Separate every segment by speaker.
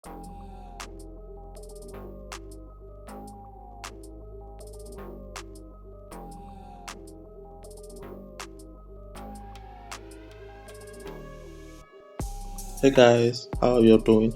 Speaker 1: Hey guys, how are you doing?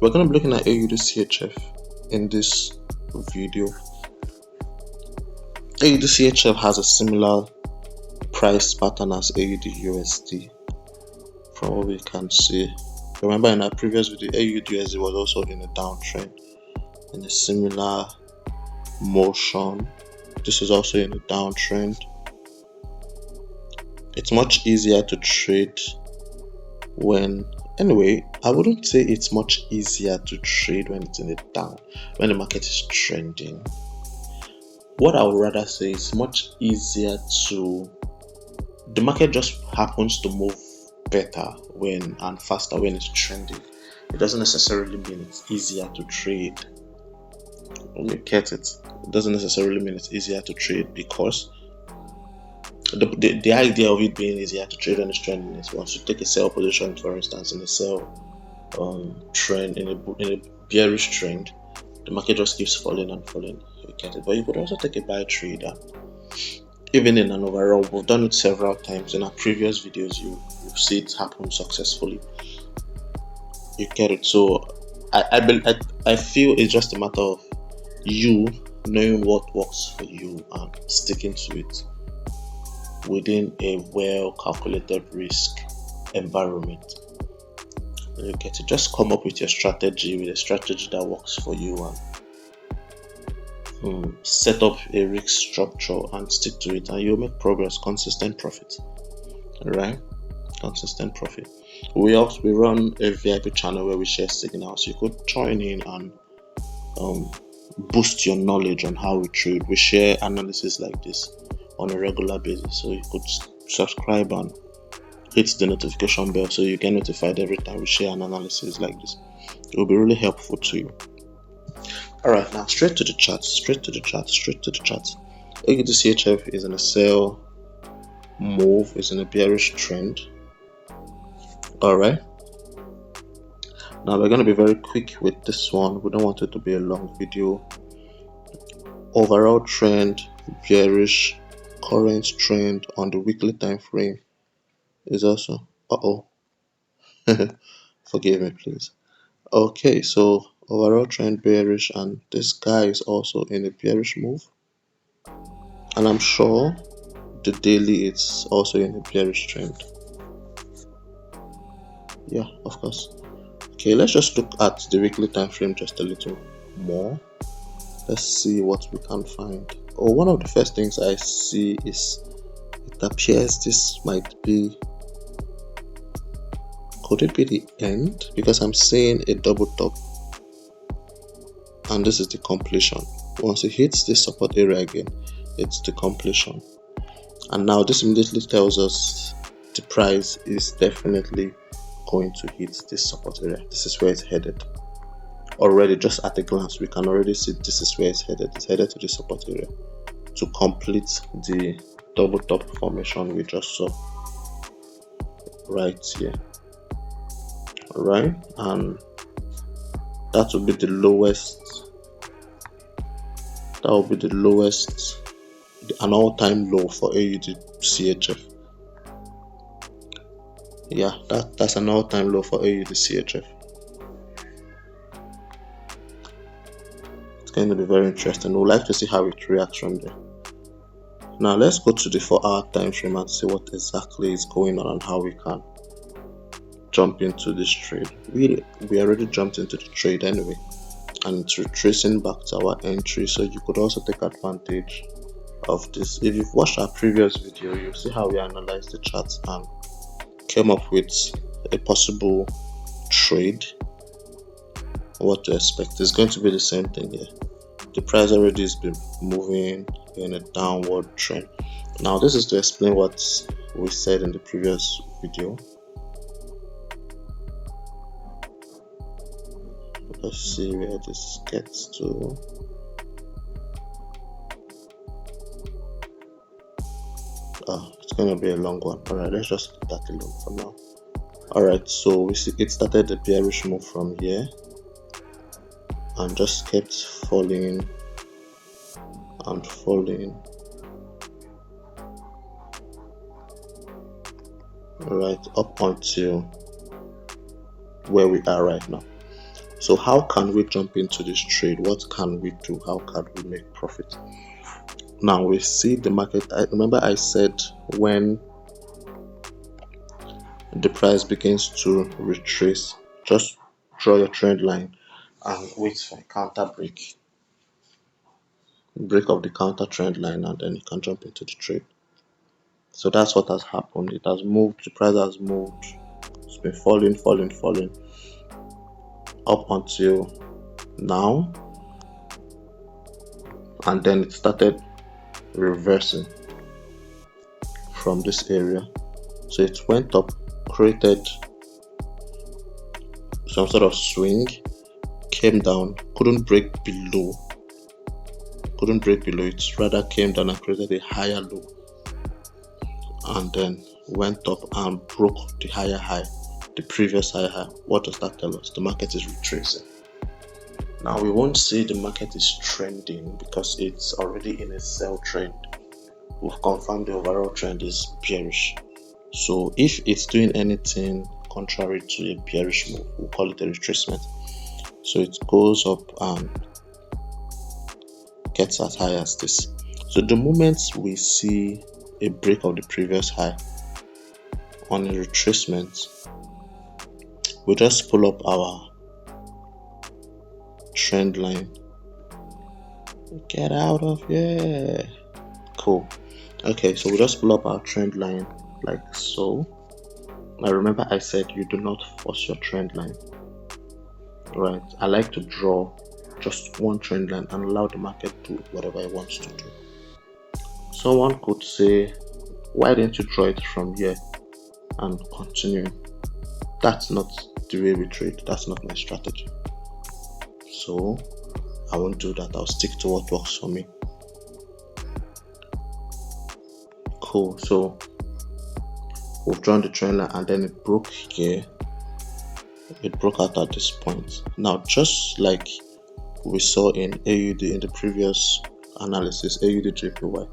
Speaker 1: We're going to be looking at AUD/CHF in this video. AUD/CHF has a similar price pattern as AUD/USD from what we can see. Remember in our previous video, AUD/USD was also in a downtrend in a similar motion. This is also in a downtrend. It's much easier to trade Anyway, I wouldn't say it's much easier to trade when it's in a down, when the market is trending. What I would rather say is much easier the market just happens to move better and faster when it's trending. It doesn't necessarily mean it's easier to trade. You get it? It doesn't necessarily mean it's easier to trade, because the idea of it being easier to trade on a trend is once you take a sell position, for instance, in a sell trend, in a bearish trend, the market just keeps falling and falling. You get it? But you could also take a buy trade, and even in an overall, we've done it several times in our previous videos. You see it happen successfully. You get it? So I feel it's just a matter of you knowing what works for you and sticking to it within a well calculated risk environment. You get it? Just come up with a strategy that works for you, and set up a risk structure and stick to it, and you'll make progress. Consistent profit. Alright, consistent profit. We run a VIP channel where we share signals. You could join in and boost your knowledge on how we trade. We share analysis like this on a regular basis, so you could subscribe and hit the notification bell so you get notified every time we share an analysis like this. It will be really helpful to you. Alright, now straight to the chart. AUD/CHF is in a sell move, is in a bearish trend. Alright, now we're going to be very quick with this one. We don't want it to be a long video. Overall trend bearish. Current trend on the weekly time frame is also forgive me please. Okay, so overall trend bearish, and this guy is also in a bearish move, and I'm sure the daily it's also in a bearish trend. Yeah, of course. Okay, let's just look at the weekly time frame just a little more. Let's see what we can find. One of the first things I see is it appears this might be, could it be the end? Because I'm seeing a double top, and this is the completion. Once it hits this support area again, it's the completion. And now this immediately tells us the price is definitely going to hit this support area. This is where it's headed. Already, just at a glance, we can already see this is where it's headed. It's headed to the support area to complete the double top formation we just saw right here. Alright, and that will be the lowest. That will be the lowest, an all-time low for AUD/CHF. Yeah, that's an all-time low for AUD/CHF. It's going to be very interesting. We'd like to see how it reacts from there. Now let's go to the 4-hour time frame and see what exactly is going on and how we can jump into this trade. We already jumped into the trade anyway, and it's retracing back to our entry, so you could also take advantage of this. If you've watched our previous video, you'll see how we analyzed the charts and came up with a possible trade. What to expect is going to be the same thing here. The price already has been moving in a downward trend. Now this is to explain what we said in the previous video. Let's see where this gets to. It's going to be a long one. Alright, let's just leave that alone for now. Alright, so we see it started a bearish move from here. and just kept falling and falling, right up until where we are right now. So how can we jump into this trade? What can we do? How can we make profit? Now we see the market. Remember I said when the price begins to retrace, just draw your trend line and wait for a counter break of the counter trend line, and then you can jump into the trade. So that's what has happened. It has moved, the price has moved, it's been falling up until now, and then it started reversing from this area. So it went up, created some sort of swing, came down, couldn't break below it, rather came down and created a higher low, and then went up and broke the higher high, the previous higher high. What does that tell us? The market is retracing. Now we won't say the market is trending because it's already in a sell trend. We've confirmed the overall trend is bearish. So if it's doing anything contrary to a bearish move, we'll call it a retracement. So it goes up and gets as high as this. So the moment we see a break of the previous high on a retracement, we just pull up our trend line. Get out of here. Cool. Okay, so we just pull up our trend line like so. Now remember I said you do not force your trend line, right? I like to draw just one trend line and allow the market to do whatever it wants to do. Someone could say, why didn't you draw it from here and continue? That's not the way we trade. That's not my strategy. So I won't do that. I'll stick to what works for me. Cool. So we've drawn the trend line and then it broke here. It broke out at this point. Now, just like we saw in AUD in the previous analysis, AUD JPY,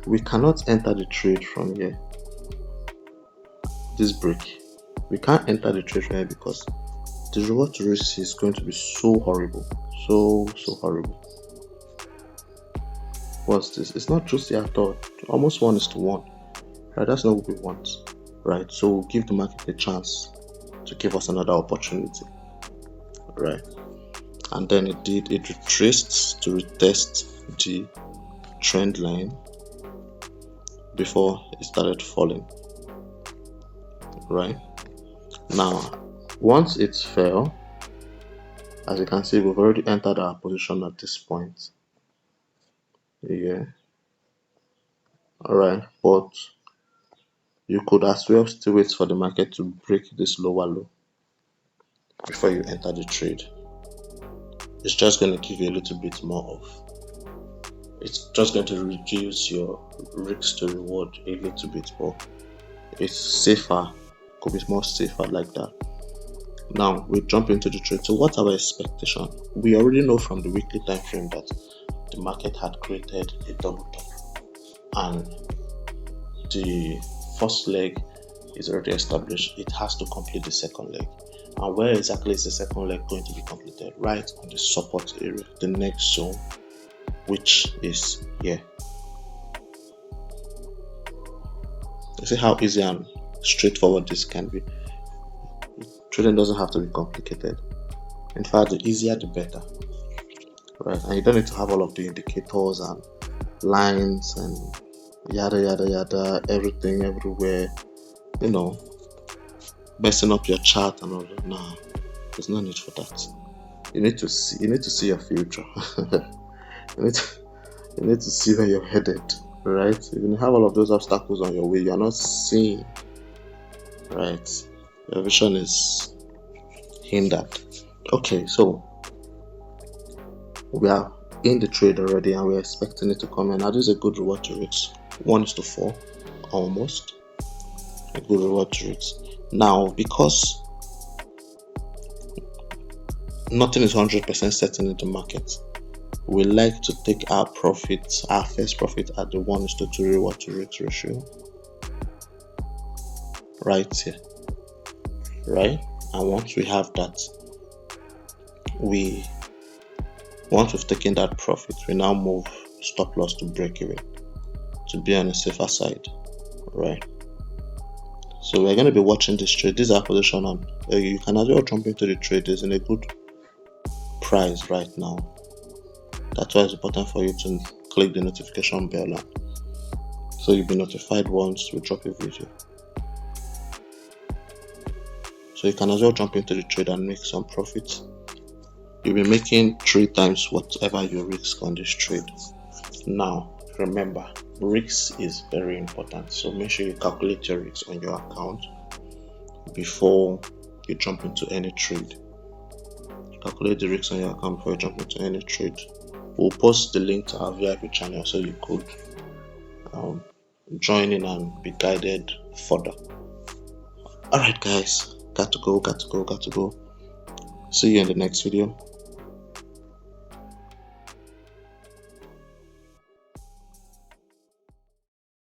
Speaker 1: we cannot enter the trade from here. This break, we can't enter the trade from here because the reward to risk is going to be so horrible, so horrible. What's this? It's not juicy at all. Almost 1:1, right? That's not what we want, right? So we'll give the market a chance to give us another opportunity, right? And then it retraced to retest the trend line before it started falling, right? Now once it fell, as you can see, we've already entered our position at this point. Yeah, all right, but you could as well still wait for the market to break this lower low before you enter the trade. It's just going to give you a little bit more of, it's just going to reduce your risk to reward a little bit more. It's safer, could be more safer like that. Now we jump into the trade. So what's our expectation? We already know from the weekly time frame that the market had created a double top and the first leg is already established. It has to complete the second leg. And where exactly is the second leg going to be completed? Right on the support area, the next zone, which is here. You see how easy and straightforward this can be. Trading doesn't have to be complicated. In fact, the easier the better, right? And you don't need to have all of the indicators and lines and yada, everything everywhere, you know, messing up your chart and all that. Nah, there's no need for that. You need to see your future. you need to see where you're headed, right? If you have all of those obstacles on your way, you're not seeing, right? Your vision is hindered. Okay, so we are in the trade already and we're expecting it to come in. Now this is a good reward to risk. 1:4, almost a good reward to risk. Now because nothing is 100% certain in the market. We like to take our profits, our first profit at the 1:2 reward to risk ratio, right here, right? And once we have that, once we've taken that profit, we now move stop loss to break even to be on the safer side, right? So we're going to be watching this trade. This is our position on. You can as well jump into the trade. It's in a good price right now. That's why it's important for you to click the notification bell on, so you'll be notified once we drop a video. So you can as well jump into the trade and make some profits. You'll be making 3 times whatever you risk on this trade. Now remember, risk is very important, so make sure you calculate your risk on your account before you jump into any trade. Calculate the risk on your account before you jump into any trade. We'll post the link to our VIP channel so you could join in and be guided further. Alright guys, got to go. See you in the next video.